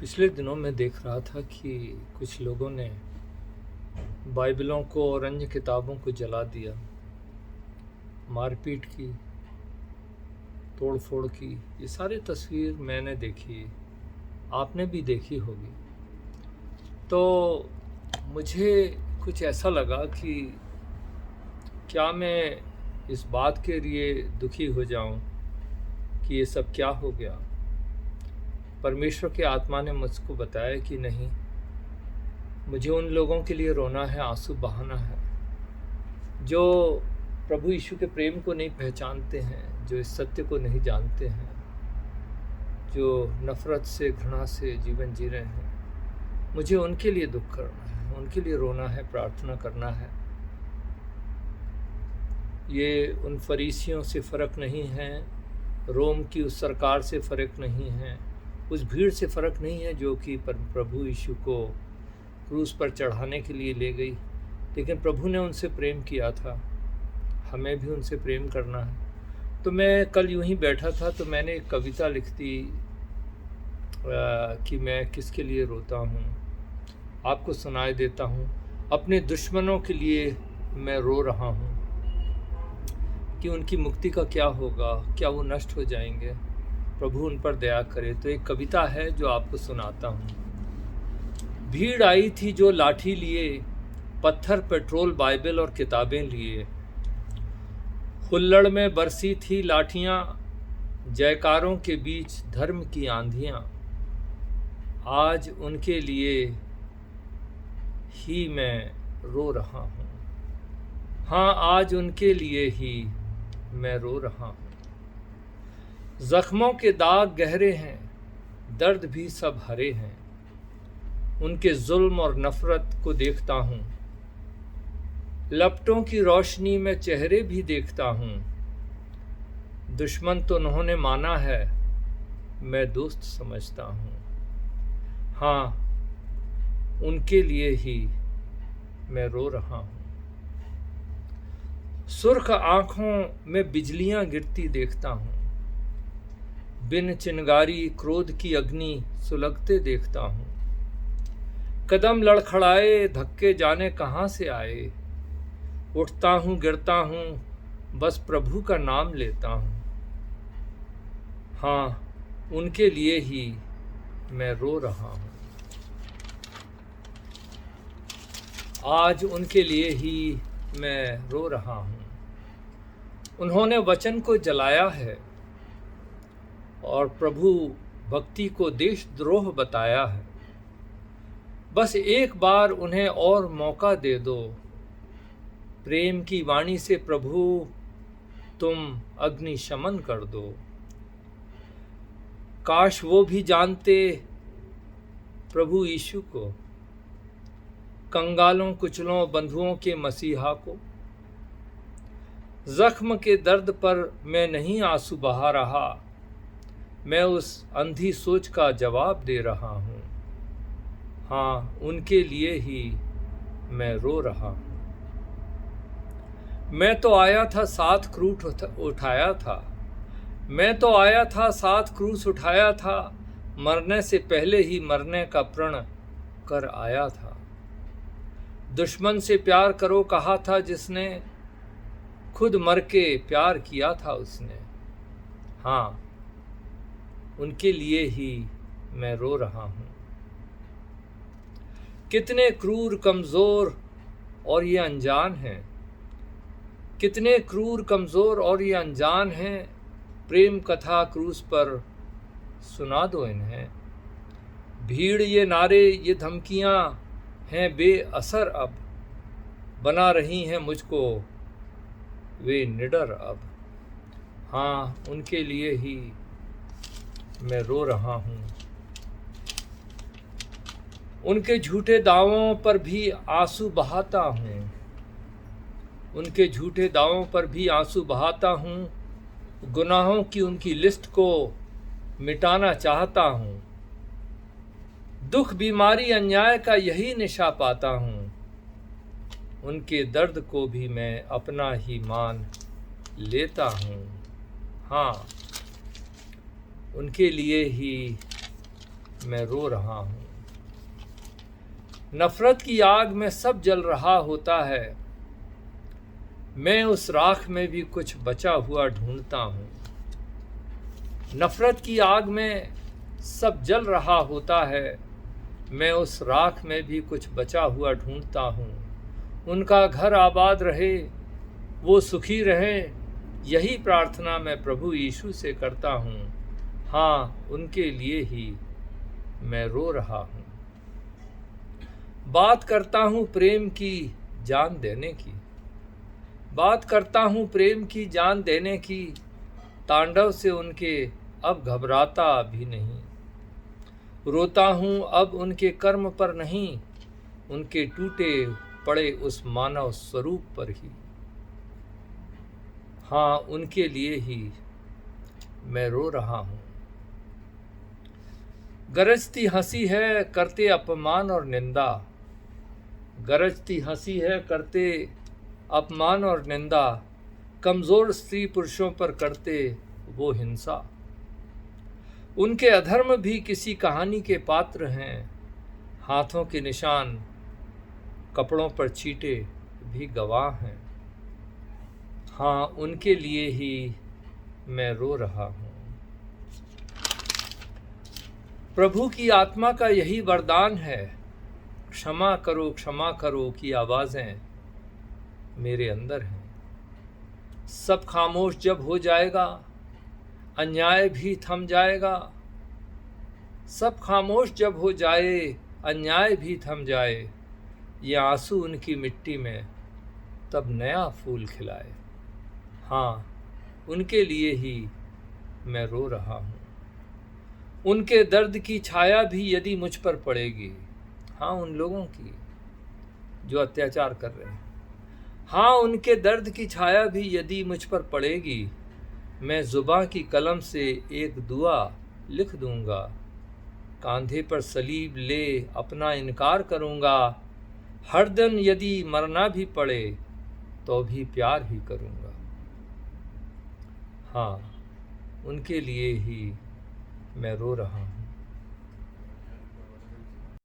पिछले दिनों मैं देख रहा था कि कुछ लोगों ने बाइबलों को और अन्य किताबों को जला दिया, मारपीट की, तोड़ फोड़ की। ये सारी तस्वीर मैंने देखी, आपने भी देखी होगी। तो मुझे कुछ ऐसा लगा कि क्या मैं इस बात के लिए दुखी हो जाऊं कि ये सब क्या हो गया। परमेश्वर की आत्मा ने मुझको बताया कि नहीं, मुझे उन लोगों के लिए रोना है, आंसू बहाना है जो प्रभु यीशु के प्रेम को नहीं पहचानते हैं, जो इस सत्य को नहीं जानते हैं, जो नफ़रत से, घृणा से जीवन जी रहे हैं। मुझे उनके लिए दुख करना है, उनके लिए रोना है, प्रार्थना करना है। ये उन फरीसियों से फ़र्क नहीं है, रोम की उस सरकार से फ़र्क नहीं है, उस भीड़ से फ़र्क नहीं है जो कि प्रभु यीशु को क्रूस पर चढ़ाने के लिए ले गई। लेकिन प्रभु ने उनसे प्रेम किया था, हमें भी उनसे प्रेम करना है। तो मैं कल यूं ही बैठा था तो मैंने एक कविता लिख दी कि मैं किसके लिए रोता हूँ। आपको सुनाई देता हूँ। अपने दुश्मनों के लिए मैं रो रहा हूँ कि उनकी मुक्ति का क्या होगा, क्या वो नष्ट हो जाएंगे। प्रभु उन पर दया करे। तो एक कविता है जो आपको सुनाता हूँ। भीड़ आई थी जो लाठी लिए, पत्थर, पेट्रोल, बाइबल और किताबें लिए। हुल्लड़ में बरसी थी लाठियाँ, जयकारों के बीच धर्म की आंधियाँ। आज उनके लिए ही मैं रो रहा हूँ। हाँ, आज उनके लिए ही मैं रो रहा हूँ। जख्मों के दाग गहरे हैं, दर्द भी सब हरे हैं। उनके जुल्म और नफरत को देखता हूँ, लपटों की रोशनी में चेहरे भी देखता हूँ। दुश्मन तो उन्होंने माना है, मैं दोस्त समझता हूँ। हाँ, उनके लिए ही मैं रो रहा हूँ। सुर्ख आंखों में बिजलियां गिरती देखता हूँ, बिन चिनगारी क्रोध की अग्नि सुलगते देखता हूँ। कदम लड़खड़ाए, धक्के जाने कहाँ से आए। उठता हूँ, गिरता हूँ, बस प्रभु का नाम लेता हूँ। हाँ, उनके लिए ही मैं रो रहा हूँ। आज उनके लिए ही मैं रो रहा हूँ। उन्होंने वचन को जलाया है और प्रभु भक्ति को देशद्रोह बताया है। बस एक बार उन्हें और मौका दे दो। प्रेम की वाणी से प्रभु तुम अग्निशमन कर दो। काश वो भी जानते प्रभु यीशु को, कंगालों, कुचलों, बंधुओं के मसीहा को। जख्म के दर्द पर मैं नहीं आंसू बहा रहा, मैं उस अंधी सोच का जवाब दे रहा हूँ। हाँ, उनके लिए ही मैं रो रहा हूँ। मैं तो आया था, 7 क्रूस उठाया था। मैं तो आया था, 7 क्रूस उठाया था। मरने से पहले ही मरने का प्रण कर आया था। दुश्मन से प्यार करो कहा था जिसने, खुद मर के प्यार किया था उसने। हाँ, उनके लिए ही मैं रो रहा हूँ। कितने क्रूर, कमज़ोर और ये अनजान हैं। कितने क्रूर, कमज़ोर और ये अनजान हैं। प्रेम कथा क्रूस पर सुना दो इन्हें। भीड़, ये नारे, ये धमकियाँ हैं बेअसर अब। बना रही हैं मुझको वे निडर अब। हाँ, उनके लिए ही मैं रो रहा हूँ। उनके झूठे दावों पर भी आंसू बहाता हूँ। उनके झूठे दावों पर भी आंसू बहाता हूँ। गुनाहों की उनकी लिस्ट को मिटाना चाहता हूँ। दुख, बीमारी, अन्याय का यही निशा पाता हूँ। उनके दर्द को भी मैं अपना ही मान लेता हूँ। हाँ, उनके लिए ही मैं रो रहा हूँ। नफरत की आग में सब जल रहा होता है, मैं उस राख में भी कुछ बचा हुआ ढूंढता हूँ। नफरत की आग में सब जल रहा होता है, मैं उस राख में भी कुछ बचा हुआ ढूंढता हूँ। उनका घर आबाद रहे, वो सुखी रहें, यही प्रार्थना मैं प्रभु यीशु से करता हूँ। हाँ, उनके लिए ही मैं रो रहा हूँ। बात करता हूँ प्रेम की जान देने की, बात करता हूँ प्रेम की जान देने की, तांडव से उनके अब घबराता भी नहीं। रोता हूँ अब उनके कर्म पर नहीं, उनके टूटे पड़े उस मानव स्वरूप पर ही। हाँ, उनके लिए ही मैं रो रहा हूँ। गरजती हंसी है करते अपमान और निंदा, गरजती हंसी है करते अपमान और निंदा, कमजोर स्त्री पुरुषों पर करते वो हिंसा। उनके अधर्म भी किसी कहानी के पात्र हैं, हाथों के निशान कपड़ों पर चीटे भी गवाह हैं। हाँ, उनके लिए ही मैं रो रहा हूँ। प्रभु की आत्मा का यही वरदान है, क्षमा करो की आवाजें मेरे अंदर हैं। सब खामोश जब हो जाएगा, अन्याय भी थम जाएगा। सब खामोश जब हो जाए, अन्याय भी थम जाए, ये आंसू उनकी मिट्टी में तब नया फूल खिलाए। हाँ, उनके लिए ही मैं रो रहा हूँ। उनके दर्द की छाया भी यदि मुझ पर पड़ेगी, हाँ, उन लोगों की जो अत्याचार कर रहे हैं, हाँ, उनके दर्द की छाया भी यदि मुझ पर पड़ेगी, मैं जुबां की कलम से एक दुआ लिख दूंगा। कांधे पर सलीब ले अपना इनकार करूंगा, हर दिन यदि मरना भी पड़े तो भी प्यार ही करूंगा। हाँ, उनके लिए ही मैं रो रहा हूँ।